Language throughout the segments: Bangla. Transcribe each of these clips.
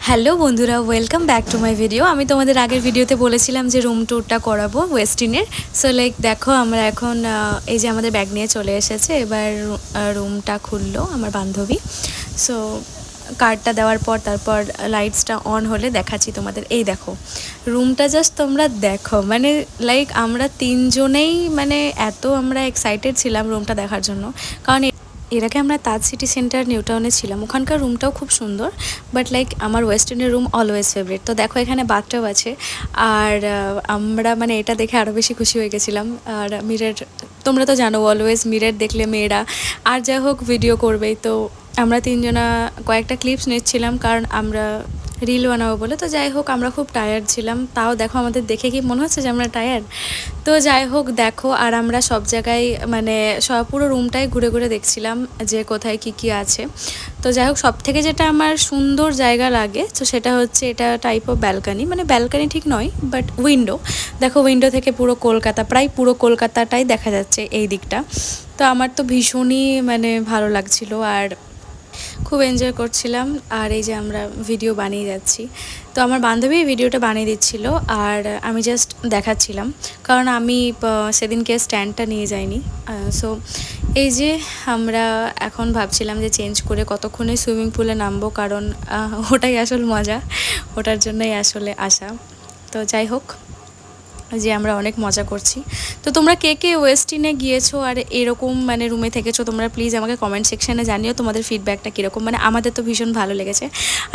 হ্যালো বন্ধুরা, welcome back to my video. আমি তোমাদের আগের ভিডিওতে বলেছিলাম যে রুম ট্যুরটা করাবো ওয়েস্টিনের। সো লাইক দেখো, আমরা এখন এই যে আমাদের ব্যাগ নিয়ে চলে এসেছে। এবার রুমটা খুললো আমার বান্ধবী। সো কার্ডটা দেওয়ার পর তারপর লাইটসটা অন হলে দেখাচ্ছি তোমাদের। এই দেখো রুমটা, জাস্ট তোমরা দেখো, মানে লাইক আমরা তিনজনেই মানে এত আমরা এক্সাইটেড ছিলাম রুমটা দেখার জন্য। কারণ এর আগে আমরা তাজ সিটি সেন্টার নিউ টাউনে ছিলাম, ওখানকার রুমটাও খুব সুন্দর, বাট লাইক আমার ওয়েস্টার্নের রুম অলওয়েজ ফেভারিট। তো দেখো এখানে বাথটাব আছে, আর আমরা মানে এটা দেখে আরও বেশি খুশি হয়ে গেছিলাম। আর মিরর, তোমরা তো জানো অলওয়েজ মিরর দেখলে মেয়েরা আর যাই হোক ভিডিও করবেই। তো আমরা তিনজনা কয়েকটা ক্লিপস নিচ্ছিলাম, কারণ আমরা রিল বানাবো বলে। তো যাই হোক আমরা খুব টায়ার্ড ছিলাম, তাও দেখো আমাদের দেখে কি মনে হচ্ছে যে আমরা টায়ার্ড। তো যাই হোক দেখো, আর আমরা সব জায়গায় মানে সব পুরো রুমটাই ঘুরে ঘুরে দেখছিলাম যে কোথায় কি কি আছে। তো যাই হোক সব থেকে যেটা আমার সুন্দর জায়গা লাগে, তো সেটা হচ্ছে এটা টাইপ অফ ব্যালকানি, মানে ব্যালকানি ঠিক নয় বাট উইন্ডো। দেখো উইন্ডো থেকে পুরো কলকাতা, প্রায় পুরো কলকাতাটাই দেখা যাচ্ছে এই দিকটা। তো আমার তো ভীষণই মানে ভালো লাগছিল আর খুব এনজয় করছিলাম। আর এই যে আমরা ভিডিও বানিয়ে যাচ্ছি, তো আমার বান্ধবী ভিডিওটা বানিয়ে দিচ্ছিল আর আমি জাস্ট দেখাচ্ছিলাম, কারণ আমি সেদিনকে স্ট্যান্ডটা নিয়ে যাইনি। সো এই যে আমরা এখন ভাবছিলাম যে চেঞ্জ করে কতক্ষণে সুইমিং পুলে নামবো, কারণ ওটাই আসল মজা, ওটার জন্যই আসলে আসা। তো যাই হোক, যে আমরা অনেক মজা করছি। তো তোমরা কে কে ওয়েস্টিনে গিয়েছো আর এরকম মানে রুমে থেকেছো, তোমরা প্লিজ আমাকে কমেন্ট সেকশানে জানিও তোমাদের ফিডব্যাকটা কীরকম। মানে আমাদের তো ভীষণ ভালো লেগেছে।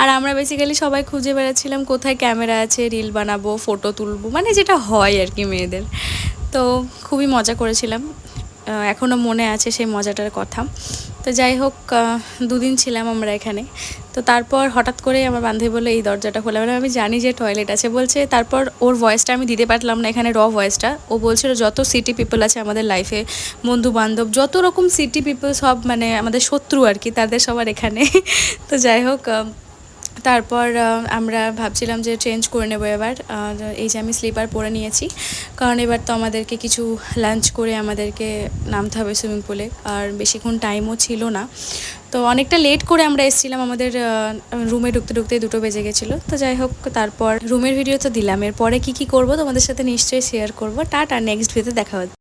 আর আমরা বেসিক্যালি সবাই খুঁজে বেড়াচ্ছিলাম কোথায় ক্যামেরা আছে, রিল বানাবো, ফটো তুলবো, মানে যেটা হয় আর কি মেয়েদের। তো খুবই মজা করেছিলাম, এখনও মনে আছে সেই মজাটার কথা। তো যাই হোক দুদিন ছিলাম আমরা এখানে। তো তারপর হঠাৎ করে আমার বান্ধবী বললো এই দরজাটা খোলা, মানে আমি জানি যে টয়লেট আছে বলছে। তারপর ওর ভয়েসটা আমি দিতে পারলাম না এখানে, ভয়েসটা। ও বলছিল যত সিটি পিপল আছে আমাদের লাইফে, বন্ধু বান্ধব যত রকম সিটি পিপল, সব মানে আমাদের শত্রু আর কি, তাদের সবার এখানে। তো যাই হোক তারপর আমরা ভাবছিলাম যে চেঞ্জ করে নেবো এবার। আর এই যে আমি স্লিপার পরে নিয়েছি, কারণ এবার তো আমাদেরকে কিছু লাঞ্চ করে আমাদেরকে নামতে হবে সুইমিং পুলে, আর বেশিক্ষণ টাইমও ছিল না। তো অনেকটা লেট করে আমরা এসেছিলাম, আমাদের রুমে ঢুকতে ঢুকতে 2টো বেজে গেছিলো। তো যাই হোক তারপর রুমের ভিডিও তো দিলাম, এরপরে কী কী করবো তোমাদের সাথে নিশ্চয়ই শেয়ার করবো। টাটা, নেক্সট ভিডিওতে দেখা হচ্ছে।